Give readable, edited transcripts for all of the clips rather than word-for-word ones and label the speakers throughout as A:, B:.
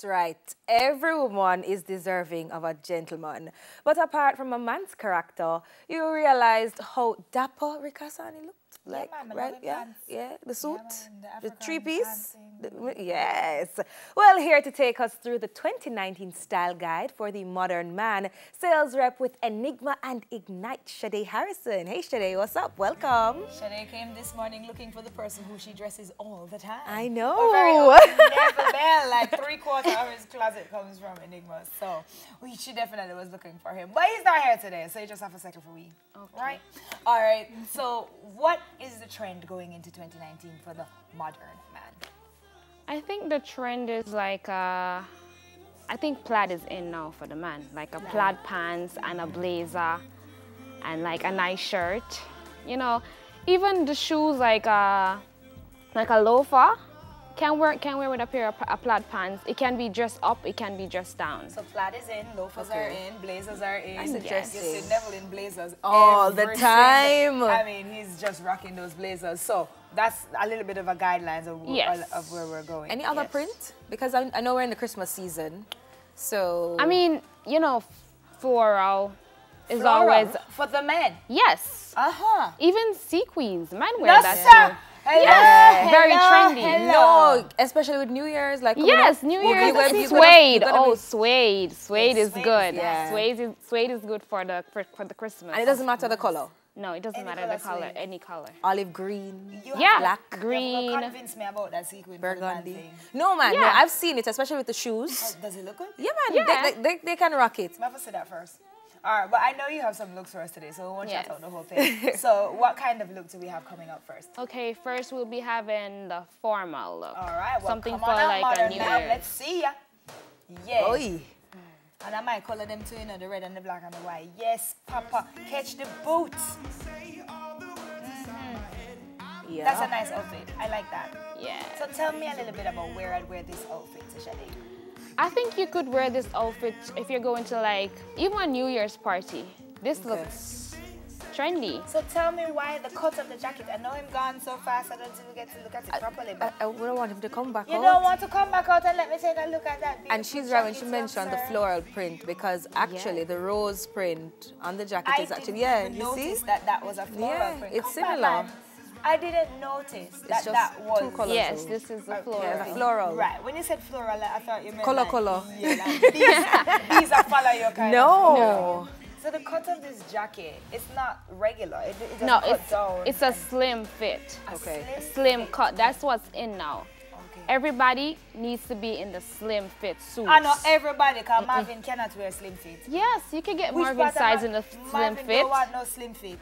A: That's right. Every woman is deserving of a gentleman. But apart from a man's character, you realized how dapper Rikasani looked. Like,
B: yeah, man,
A: right? Yeah,
B: pants.
A: yeah, the suit,
B: Yeah,
A: the
B: man,
A: three-piece.
B: dancing.
A: Yes. Well, here to take us through the 2019 style guide for the modern man, sales rep with Enigma and Ignite, Sade Harrison. Hey, Sade, what's up? Welcome.
B: Sade came this morning looking for the person who she dresses all the time.
A: I know.
B: Or very often, never there. Like 3/4 of his closet comes from Enigma. So she definitely was looking for him. But he's not here today, so you just have a second for we.
A: Okay.
B: Right? All right. So what is the trend going into 2019 for the modern man?
C: I think the trend is like, I think plaid is in now for the man. Like a plaid pants and a blazer and like a nice shirt. You know, even the shoes like a loafer can wear with a pair of plaid pants. It can be dressed up, it can be dressed down.
B: So plaid is in, loafers are in, blazers are in.
A: That's interesting.
B: You see Neville in blazers
A: all the time.
B: I mean, he's just rocking those blazers. So that's a little bit of a guidelines of, of where we're going.
A: Any other print? Because I know we're in the Christmas season, so...
C: I mean, you know, floral is always...
B: For the men?
C: Yes.
B: Uh-huh.
C: Even sequins, men wear
B: No,
C: that
B: sir.
C: too.
B: Hello,
C: Yes, very
B: hello,
C: trendy.
B: hello.
A: No, especially with New Year's, like
C: Yes, New Year's suede. Oh, suede. Suede is
B: suede
C: good.
B: is nice.
C: Suede is good for the Christmas.
A: and it doesn't matter the color.
C: No, it doesn't
B: Any
C: matter
B: color
C: the color.
B: suede.
C: Any color.
A: Olive green,
B: You
C: Yeah,
A: black,
C: green.
B: You have to convince me about that sequin for the man
A: burgundy.
B: thing.
A: No, man, no,
C: Yeah.
A: I've seen it, especially with the shoes.
B: Oh, does it look good?
A: Yeah, man,
C: Yeah.
A: they can rock it.
B: I'm going to say that first. All right, but I know you have some looks for us today, so we won't chat
C: Yes.
B: out the whole thing. So what kind of look do we have coming up first?
C: Okay, first we'll be having the formal look.
B: All right, well,
C: Something
B: come
C: for
B: on out,
C: like a
B: modern
C: New
B: man.
C: Year's.
B: Let's see ya. Yeah.
A: Oi.
B: And I might color them too, you know, the red and the black and the white. Yes, Papa. Catch the boots.
A: Yeah.
B: That's a nice outfit. I like that.
C: Yeah.
B: So tell me a little bit about where I'd wear this outfit, Sade.
C: I think you could wear this outfit if you're going to like even a New Year's party. This looks trendy.
B: So tell me why the cut of the jacket. I know him gone so fast I don't even get to look at it properly. But
A: I wouldn't want him to come back
B: you
A: out.
B: don't want to come back out and let me take a look at that.
A: And she's
B: beautiful
A: right when she
B: jacket,
A: mentioned the
B: sir.
A: floral print, because actually the rose print on the jacket
B: I
A: is actually,
B: didn't
A: yeah,
B: even
A: you
B: notice
A: see?
B: that was a floral
A: Yeah,
B: print.
A: it's
B: Come back,
A: similar.
B: man. I didn't notice that
A: just
B: that was...
A: two colors.
C: Yes, this is the floral.
A: Yeah, the floral.
B: Right, when you said floral, I thought you meant
A: Color,
B: like,
A: color.
B: Yeah, like these are follow your kind of...
A: No.
B: So the cut of this jacket, it's not regular. It doesn't
C: No,
B: cut down.
C: it's a slim fit.
A: Okay.
C: A slim cut. That's what's in now.
B: Okay.
C: Everybody needs to be in the slim fit suits.
B: I know everybody, because Marvin cannot wear slim fit.
C: Yes, you can get
B: Which
C: Marvin
B: part of
C: size in the slim
B: Marvin
C: fit.
B: don't want no slim fit.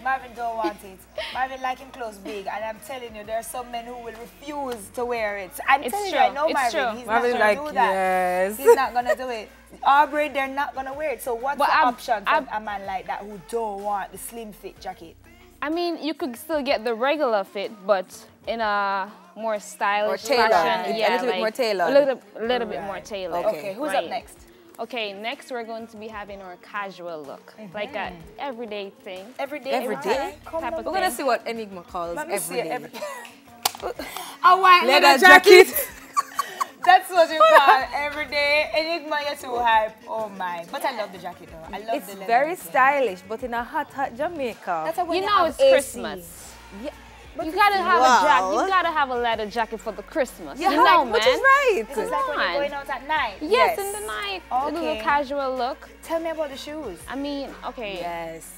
B: Marvin don't want it. Marvin like him clothes big, and I'm telling you, there are some men who will refuse to wear it. I'm
C: It's
B: telling
C: true.
B: you, I know
C: It's
B: Marvin.
C: true.
B: He's
A: Marvin's
B: not gonna
A: like,
B: do that.
A: yes.
B: He's not gonna do it. Aubrey, they're not gonna wear it. So what's
C: But
B: the option for
C: I'm-
B: a man like that who don't want the slim fit jacket?
C: I mean, you could still get the regular fit, but in a more stylish
A: tailored.
C: fashion.
A: A
C: Yeah,
A: little bit
C: like
A: more tailored.
C: A little bit more tailored.
B: Okay, who's up
C: Right.
B: next?
C: Okay, next we're going to be having our casual look, like a everyday thing.
B: Every day.
A: Every day?
B: Okay, come
C: Type
B: on.
C: of
A: We're gonna
C: thing.
A: see what Enigma calls
B: Let me see it.
A: every day.
B: A white
A: Leather jacket.
B: That's what you call every day. Enigma, you're too hype. Oh my. But I love the jacket though. I love
A: It's
B: the leather
A: very
B: jacket.
A: stylish, but in a hot Jamaica.
B: That's when
C: You know
B: have
C: it's
B: AC.
C: Christmas.
A: Yeah.
C: You gotta have a jacket.
A: Well.
C: You gotta have a leather jacket for the Christmas.
A: Yeah,
C: you know, man.
A: which is right.
B: This is like when you're
C: on.
B: going out at night.
C: Yes,
A: Yes.
C: in the night. A little
B: Okay.
C: casual look.
B: Tell me about the shoes.
C: I mean, okay.
A: Yes.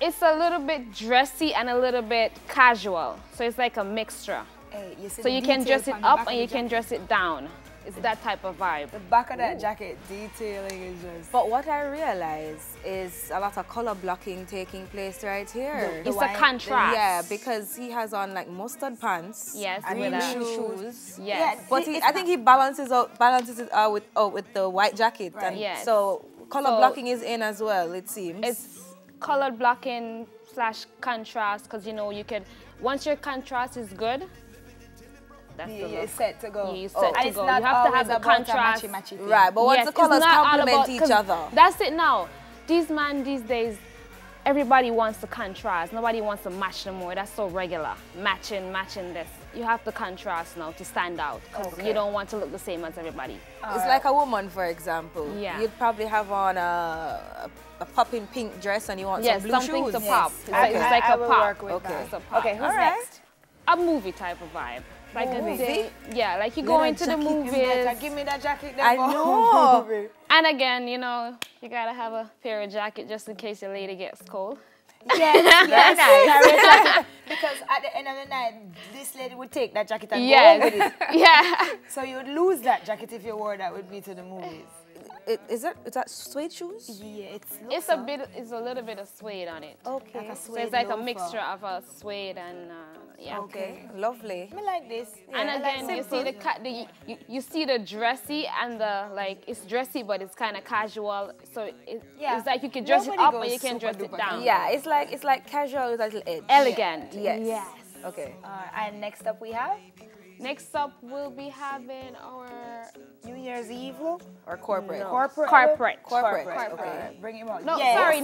C: It's a little bit dressy and a little bit casual. So it's like a mixture.
B: Hey, you see
C: So
B: the
C: you can
B: detail
C: dress it
B: on the
C: up
B: back
C: and
B: of
C: you
B: the
C: can
B: jacket?
C: dress it down. It's that type of vibe.
B: The back of that jacket detailing is just...
A: But what I realize is a lot of color blocking taking place right here.
C: It's a
B: white-
C: contrast.
A: Yeah, because he has on like mustard pants.
C: Yes,
A: and
C: with
A: green
C: a-
A: shoes.
C: Yes.
A: But I think he balances it out with the white jacket.
B: Right.
A: And
C: Yes.
A: so color
C: So
A: blocking is in as well, it seems.
C: It's colored blocking / contrast, because you know you could, once your contrast is good, that's the
B: You're
C: look.
B: set to go.
C: Yeah, you're set to
B: And it's
C: go.
B: not
C: You have to have
B: always
C: the
B: about a
C: contrast.
B: matchy-matchy thing.
A: Right, but once
C: Yes,
A: the
C: it's
A: colors
C: not all
A: complement
C: about-
A: each
C: 'cause
A: other.
C: That's it now. These men these days, everybody wants to contrast. Nobody wants to match no more. That's so regular. Matching this. you have to contrast now to stand out. Because you don't want to look the same as everybody.
A: It's like a woman, for example.
C: Yeah.
A: You'd probably have on a popping pink dress and you want some blue
C: something
A: shoes.
C: to pop.
B: Yes.
C: It's like
B: I
C: a
B: will
C: pop.
B: work with that.
C: It's a pop.
B: Okay, who's
A: All right.
B: next?
C: A movie type of vibe. Like a
A: Movie?
C: day. Yeah, like you go into the movies.
B: Give me that jacket.
A: I know.
C: And again, you know, you gotta have a pair of jacket just in case your lady gets cold.
B: Yes,
A: Very nice.
B: because at the end of the night, this lady would take that jacket and go
C: Yes.
B: home with it.
C: Yeah.
B: So you would lose that jacket if you wore that with me to the movies.
A: Is that suede shoes?
B: Yeah,
C: It's a little bit of suede on it.
A: Okay.
B: Like a
C: So
B: suede
C: it's like a
B: loafer.
C: mixture of a suede and yeah.
A: Okay, lovely.
B: Me like this.
C: And
B: Yeah, I like
C: again, you see
B: simple.
C: you see the dressy and the like. It's dressy, but it's kind of casual. So
B: Yeah.
C: it's like you can dress
B: Nobody
C: it up,
B: goes
C: but you can dress
B: super
C: it
B: duper
C: down.
A: Yeah, it's like casual with a little edge.
C: Elegant.
A: Yes.
C: Yes.
A: Okay.
B: And next up we have
C: Next up, we'll be having our
B: New Year's Eve look.
A: Or corporate.
C: No.
B: Corporate.
C: Corporate.
A: Corporate.
B: Corporate.
A: Okay.
B: Bring him out.
C: No,
B: Yes.
C: sorry,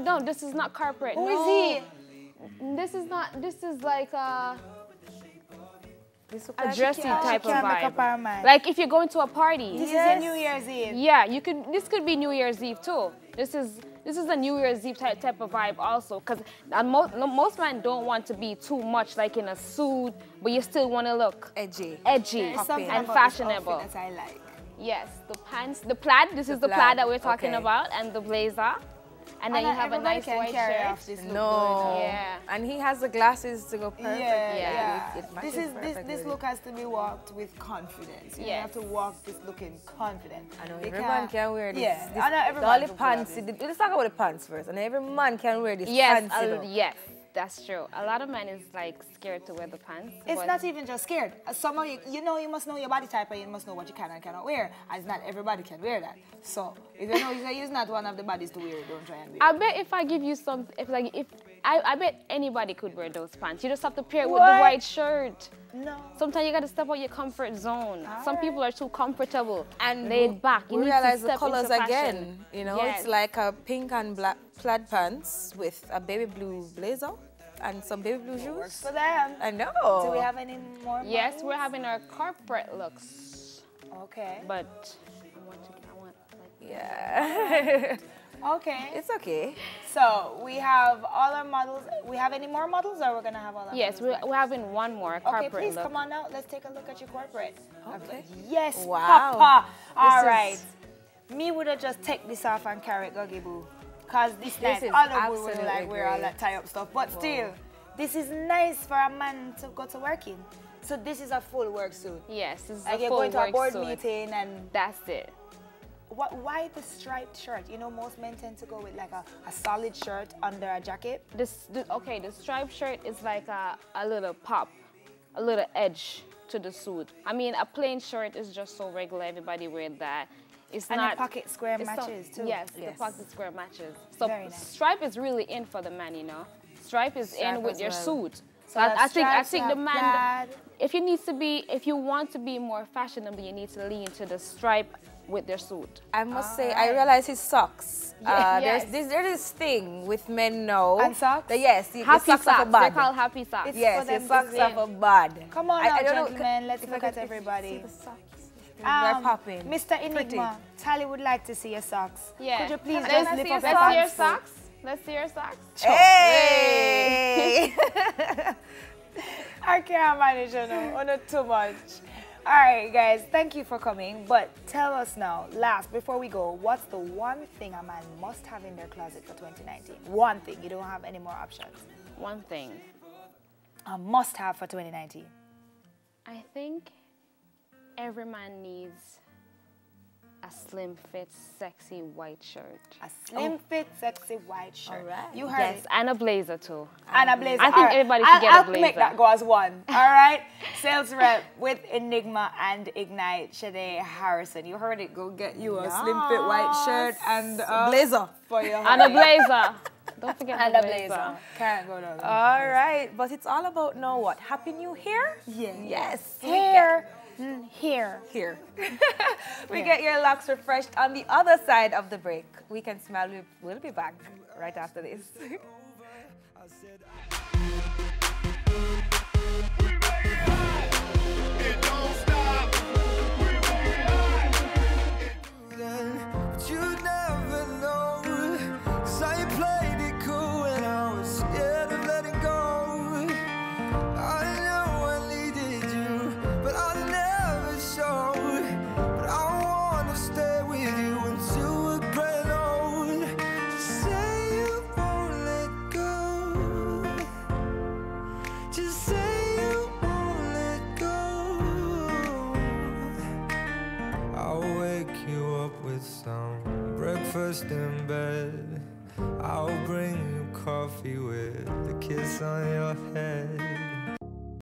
C: no, this is not corporate.
B: Who
C: no.
B: is he?
C: This is not. This is like a
A: This look
C: a
A: like
C: dressy
A: yeah.
C: type of
B: Can't make up our
C: vibe.
B: mind.
C: Like if you're going to a party.
B: This is a New Year's Eve.
C: Yeah, you could. This could be New Year's Eve too. This is a New Year's Eve type of vibe also, because most men don't want to be too much like in a suit, but you still want to look
A: Edgy.
C: edgy
B: There's something
C: and
B: about this
C: fashionable.
B: outfit that I like.
C: Yes, the pants, the plaid. This is the plaid
A: plaid,
C: that we're talking
A: okay.
C: about, and the blazer, and then you have a
B: everybody
C: nice
B: can
C: white
B: carry
C: shirt.
B: off this look
A: No.
C: Yeah.
A: And he has the glasses to go perfect.
B: Yeah.
A: It matches
B: This
A: perfectly.
B: look has to be walked with confidence. You
C: Yes.
B: have to walk this looking confident.
A: I know
B: You
A: every
B: can't-
A: man can wear this.
B: Yeah,
A: this
B: I know every
A: all
B: man
A: the
B: can pull out
A: pants.
B: this.
A: Let's talk about the pants first. And every man can wear this
C: Yes,
A: pants. You know.
C: yes, that's true. A lot of men is like scared to wear the pants.
B: It's
C: but
B: not even just scared. Some of you know, you must know your body type and you must know what you can and cannot wear. And not everybody can wear that. So if you know you're not one of the bodies to wear it, don't try and wear it.
C: I bet if I give you some, I bet anybody could wear those pants. You just have to pair it with
B: What?
C: the white shirt.
B: No.
C: Sometimes you got to step out your comfort zone. Some people are too comfortable
A: And
C: laid back. You
A: we
C: need
A: realize
C: to
A: the
C: step
A: colors
C: into fashion.
A: again. You know,
C: Yes.
A: it's like a pink and black plaid pants with a baby blue blazer and some baby blue
B: Works
A: shoes.
B: for them.
A: I know.
B: Do we have any more?
C: Yes,
B: models?
C: we're having our corporate looks,
B: Okay.
C: but I want like,
A: Yeah.
B: Okay.
A: It's okay.
B: So we have all our models. We have any more models, or we're gonna have all our
C: yes,
B: models?
C: we're having one more corporate
B: Okay, please
C: look.
B: come on out. Let's take a look at your corporate.
A: Okay.
B: Yes,
A: Wow.
B: Papa. All
A: This
B: right.
A: is-
B: Me would have just take this off and carry it, Guggy Boo. Cause this nice.
A: is
B: Other boy would
A: absolutely
B: like wear all
A: great.
B: that tie up stuff. But still, this is nice for a man to go to work in. So this is a full work suit.
C: Yes, this is
B: Like
C: a
B: you're
C: full
B: going to a
C: work
B: board
C: suit.
B: meeting and
C: That's it.
B: why the striped shirt? You know, most men tend to go with like a solid shirt under a jacket.
C: The striped shirt is like a little pop, a little edge to the suit. I mean, a plain shirt is just so regular. Everybody wear that. It's
B: And
C: not
B: the pocket square
C: it's not-
B: matches too.
C: Yes,
A: Yes.
C: the pocket square matches. So
B: Very nice.
C: stripe is really in for the man, you know. Stripe is
A: Stripe
C: in with
A: as
C: your
A: well.
C: suit.
B: So
C: I
B: that's
C: think
B: stripes,
C: the man.
B: plaid.
C: If you want to be more fashionable, you need to lean to the stripe with their suit.
A: I must say, I realize his socks.
C: Yes.
A: There's this thing with men now.
B: And socks?
A: Yes, the
C: Happy
A: socks
C: socks.
A: are bad.
C: They're called happy socks.
B: It's
A: Yes,
B: for
A: your
B: them
A: socks
B: to
A: are bad.
B: Come on
A: I
B: now,
A: don't know,
B: gentlemen. Let's
A: if
B: look
A: I
B: at
A: could
B: everybody.
A: See the socks. They're popping.
B: Mr. Enigma, Tally would like to see your socks.
C: Yeah.
B: Could you please
C: Let's
B: just
C: see
B: lift
C: your
B: up
C: socks.
B: your
C: Let's see your
B: pants?
C: socks. Let's see your socks.
A: Hey!
B: I can't manage you now. Not too much. All right, guys. Thank you for coming. But tell us now, last, before we go, what's the one thing a man must have in their closet for 2019? One thing. You don't have any more options.
C: One thing.
B: A must have for 2019.
C: I think every man needs a slim fit, sexy white shirt.
B: A slim fit, sexy white shirt.
A: All right.
B: You heard
C: Yes,
B: it.
C: and a blazer too.
B: And a blazer.
C: I think
B: All right.
C: everybody should get a
B: I'll make
C: blazer.
B: that go as one. All right. Sales rep with Enigma and Ignite, Shade Harrison. You heard it. Go get you a slim fit white shirt and
A: Blazer.
B: for your
C: And a blazer. Don't forget
B: and
C: the
B: a
C: blazer.
B: blazer. Can't go down.
A: All right, but it's all about now what? Happy New Year?
B: Yeah.
A: Yes.
B: Here. Here.
A: Here. We get your locks refreshed on the other side of the break. We Can Smile. We'll be back right after this.
D: breakfast in bed. I'll bring you coffee with a kiss on your head.